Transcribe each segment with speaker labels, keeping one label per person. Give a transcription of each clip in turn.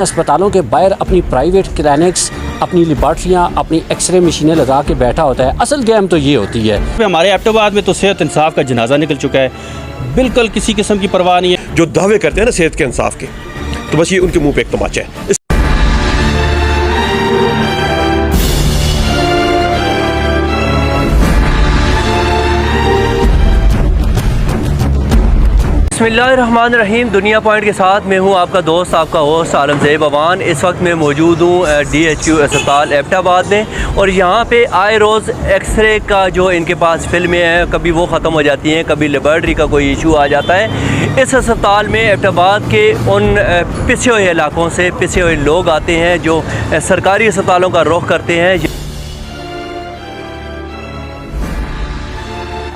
Speaker 1: اسپتالوں کے باہر اپنی پرائیویٹ کلینکس، اپنی لیبارٹریاں، اپنی ایکس رے مشینیں لگا کے بیٹھا ہوتا ہے۔ اصل گیم تو یہ ہوتی ہے۔
Speaker 2: ہمارے ایبٹ آباد میں تو صحت انصاف کا جنازہ نکل چکا ہے، بالکل کسی قسم کی پرواہ نہیں ہے۔
Speaker 3: جو دعوے کرتے ہیں نا صحت کے انصاف کے، تو بس یہ ان کے منہ پہ ایک تماچا ہے۔
Speaker 4: بسم اللہ الرحمن الرحیم۔ دنیا پوائنٹ کے ساتھ میں ہوں آپ کا دوست، آپ کا ہوسٹ عالمزیب امان۔ اس وقت میں موجود ہوں ڈی ایچ کیو اسپتال ایبٹ آباد میں، اور یہاں پہ آئے روز ایکس رے کا جو ان کے پاس فلمیں ہیں، کبھی وہ ختم ہو جاتی ہیں، کبھی لیبارٹری کا کوئی ایشو آ جاتا ہے۔ اس اسپتال میں ایبٹ آباد کے ان پسے ہوئے علاقوں سے پسے ہوئے لوگ آتے ہیں جو سرکاری اسپتالوں کا رخ کرتے ہیں۔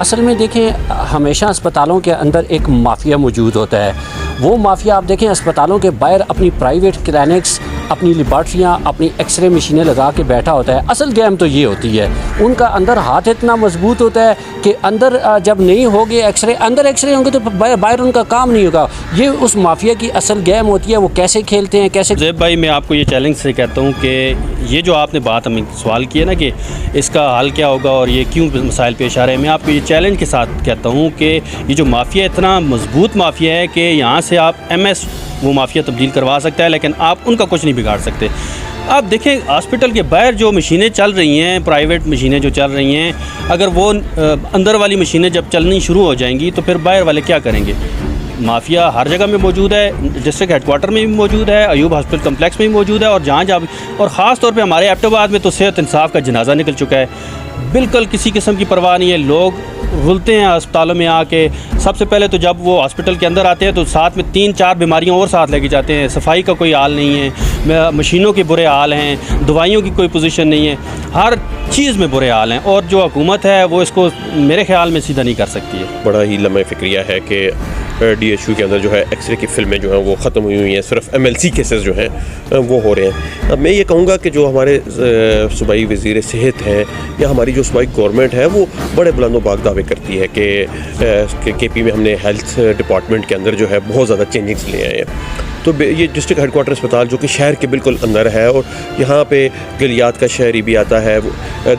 Speaker 1: اصل میں دیکھیں، ہمیشہ اسپتالوں کے اندر ایک مافیا موجود ہوتا ہے۔ وہ مافیا آپ دیکھیں اسپتالوں کے باہر اپنی پرائیویٹ کلینکس، اپنی لیبارٹریاں، اپنی ایکس رے مشینیں لگا کے بیٹھا ہوتا ہے۔ اصل گیم تو یہ ہوتی ہے۔ ان کا اندر ہاتھ اتنا مضبوط ہوتا ہے کہ اندر جب نہیں ہوگے ایکس رے، اندر ایکس رے ہوں گے تو باہر ان کا کام نہیں ہوگا۔ یہ اس مافیا کی اصل گیم ہوتی ہے۔ وہ کیسے کھیلتے ہیں، کیسے۔
Speaker 2: زیب بھائی، میں آپ کو یہ چیلنج سے کہتا ہوں کہ یہ جو آپ نے بات ہمیں سوال کیا نا کہ اس کا حل کیا ہوگا اور یہ کیوں مسائل پیش آ رہے ہیں، میں آپ کو یہ چیلنج کے ساتھ کہتا ہوں کہ یہ جو مافیا اتنا مضبوط مافیا ہے کہ یہاں سے آپ ایم ایس وہ مافیا تبدیل کروا سکتا ہے، لیکن آپ ان کا کچھ نہیں بگاڑ سکتے۔ آپ دیکھیں ہاسپٹل کے باہر جو مشینیں چل رہی ہیں، پرائیویٹ مشینیں جو چل رہی ہیں، اگر وہ اندر والی مشینیں جب چلنی شروع ہو جائیں گی تو پھر باہر والے کیا کریں گے؟ مافیا ہر جگہ میں موجود ہے، ڈسٹرکٹ ہیڈ کوارٹر میں بھی موجود ہے، ایوب ہاسپٹل کمپلیکس میں بھی موجود ہے، اور اور خاص طور پہ ہمارے ایبٹ آباد میں تو صحت انصاف کا جنازہ نکل چکا ہے۔ بالکل کسی قسم کی پرواہ نہیں ہے۔ لوگ رلتے ہیں اسپتالوں میں آ کے۔ سب سے پہلے تو جب وہ ہاسپٹل کے اندر آتے ہیں تو ساتھ میں 3-4 بیماریاں اور ساتھ لے کے جاتے ہیں۔ صفائی کا کوئی حال نہیں ہے، مشینوں کے برے حال ہیں، دوائیوں کی کوئی پوزیشن نہیں ہے، ہر چیز میں برے حال ہیں، اور جو حکومت ہے وہ اس کو میرے خیال میں سیدھا نہیں کر سکتی ہے۔
Speaker 3: بڑا ہی لمحہ فکریہ ہے کہ ڈی ایچ یو کے اندر جو ہے ایکس رے کی فلمیں جو ہیں وہ ختم ہوئی ہوئی ہیں، صرف ایم ایل سی کیسز جو ہیں وہ ہو رہے ہیں۔ اب میں یہ کہوں گا کہ جو ہمارے صوبائی وزیر صحت ہیں یا ہماری جو صوبائی گورنمنٹ ہے وہ بڑے بلند و باغ دعوے کرتی ہے کہ کے پی میں ہم نے ہیلتھ ڈپارٹمنٹ کے اندر جو ہے بہت زیادہ چینجنگز لے آئے ہیں۔ تو یہ ڈسٹرکٹ ہیڈ کوارٹر اسپتال جو کہ شہر کے بالکل اندر ہے، اور یہاں پہ گلیات کا شہری بھی آتا ہے،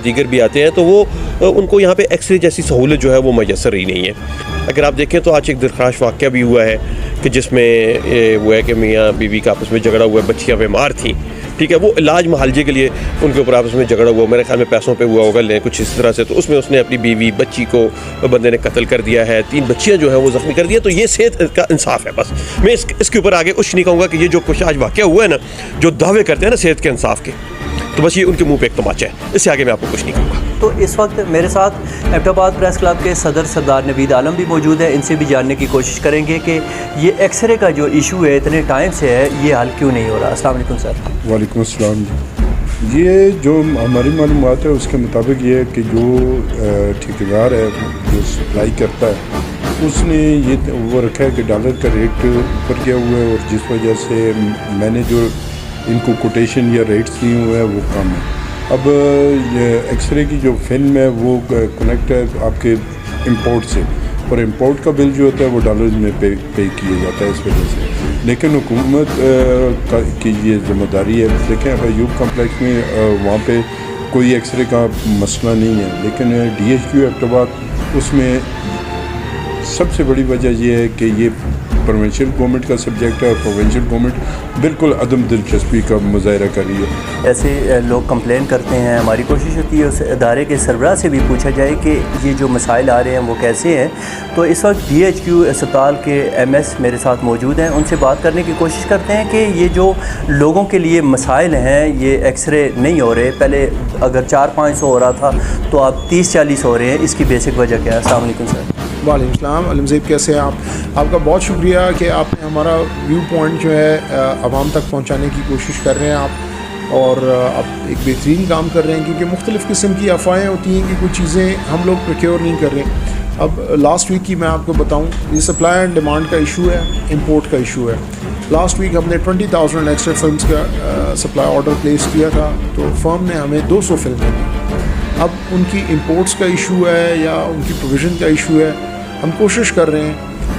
Speaker 3: دیگر بھی آتے ہیں، تو وہ ان کو یہاں پہ ایکس رے جیسی سہولت جو ہے وہ میسر ہی نہیں ہے۔ اگر آپ دیکھیں تو آج ایک درخواست واقعہ بھی ہوا ہے کہ جس میں وہ ہے کہ میاں بیوی کا آپس میں جھگڑا ہوا ہے، بچیاں بیمار تھیں، ٹھیک ہے، وہ علاج معالجے کے لیے ان کے اوپر آپس میں جھگڑا ہوا، میرے خیال میں پیسوں پہ ہوا ہوگا کچھ اس طرح سے، تو اس میں اس نے اپنی بیوی بچی کو بندے نے قتل کر دیا ہے، 3 بچیاں جو ہیں وہ زخمی کر دیا۔ تو یہ صحت کا انصاف ہے۔ بس میں اس کے اوپر آگے کچھ نہیں کہوں گا کہ یہ جو کچھ آج واقعہ ہوا ہے نا، جو دعوے کرتے ہیں نا صحت کے انصاف کے، تو بس یہ ان کے منہ پہ ایک تماچا ہے۔ اس سے آگے میں آپ کو کچھ نہیں کہوں گا۔
Speaker 4: تو اس وقت میرے ساتھ ایبٹ آباد پریس کلب کے صدر سردار نوید عالم بھی موجود ہے۔ ان سے بھی جاننے کی کوشش کریں گے کہ یہ ایکس رے کا جو ایشو ہے اتنے ٹائم سے ہے، یہ حل کیوں نہیں ہو رہا۔ السلام علیکم سر۔
Speaker 5: وعلیکم السلام جی۔ یہ جو ہماری معلومات ہے اس کے مطابق یہ ہے کہ جو ٹھیکیدار ہے جو سپلائی کرتا ہے، اس نے یہ وہ رکھا ہے کہ ڈالر کا ریٹ اوپر گیا ہوا ہے، اور جس وجہ سے میں نے جو ان کو کوٹیشن یا ریٹس دیے ہوئے ہیں وہ کم ہے۔ اب ایکس رے کی جو فلم ہے وہ کنیکٹ ہے آپ کے امپورٹ سے، اور امپورٹ کا بل جو ہوتا ہے وہ ڈالرز میں پے کیا جاتا ہے اس وجہ سے۔ لیکن حکومت کی یہ ذمہ داری ہے۔ دیکھیں ایوب کمپلیکس میں وہاں پہ کوئی ایکس رے کا مسئلہ نہیں ہے، لیکن ڈی ایچ کیو ایبٹ آباد اس میں سب سے بڑی وجہ یہ ہے کہ یہ پروونشل گورنمنٹ کا سبجیکٹ ہے، اور پروونشل گورنمنٹ بالکل عدم دلچسپی کا مظاہرہ کر رہی ہے۔
Speaker 4: ایسے لوگ کمپلین کرتے ہیں، ہماری کوشش ہوتی ہے اس ادارے کے سربراہ سے بھی پوچھا جائے کہ یہ جو مسائل آ رہے ہیں وہ کیسے ہیں۔ تو اس وقت ڈی ایچ کیو اسپتال کے ایم ایس میرے ساتھ موجود ہیں، ان سے بات کرنے کی کوشش کرتے ہیں کہ یہ جو لوگوں کے لیے مسائل ہیں، یہ ایکس رے نہیں ہو رہے، پہلے اگر 400-500 ہو رہا تھا تو اب 30-40 ہو رہے ہیں، اس کی بیسک وجہ کیا ہے؟ السلام علیکم سر۔
Speaker 6: وعلیکم السلام علمزیب، کیسے ہیں آپ کا بہت شکریہ کہ آپ نے ہمارا ویو پوائنٹ جو ہے عوام تک پہنچانے کی کوشش کر رہے ہیں آپ، اور آپ ایک بہترین کام کر رہے ہیں، کیونکہ مختلف قسم کی افواہیں ہوتی ہیں کہ کچھ چیزیں ہم لوگ پروکیور نہیں کر رہے۔ اب لاسٹ ویک کی میں آپ کو بتاؤں، یہ سپلائی اینڈ ڈیمانڈ کا ایشو ہے، امپورٹ کا ایشو ہے۔ لاسٹ ویک ہم نے 20,000 ایکسٹرا فلمز کا سپلائی آرڈر پلیس کیا تھا، تو فرم نے ہمیں 200 فلمیں دی۔ اب ان کی امپورٹس کا ایشو ہے یا ان کی پروویژن کا ایشو ہے، ہم کوشش کر رہے ہیں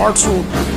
Speaker 6: 800,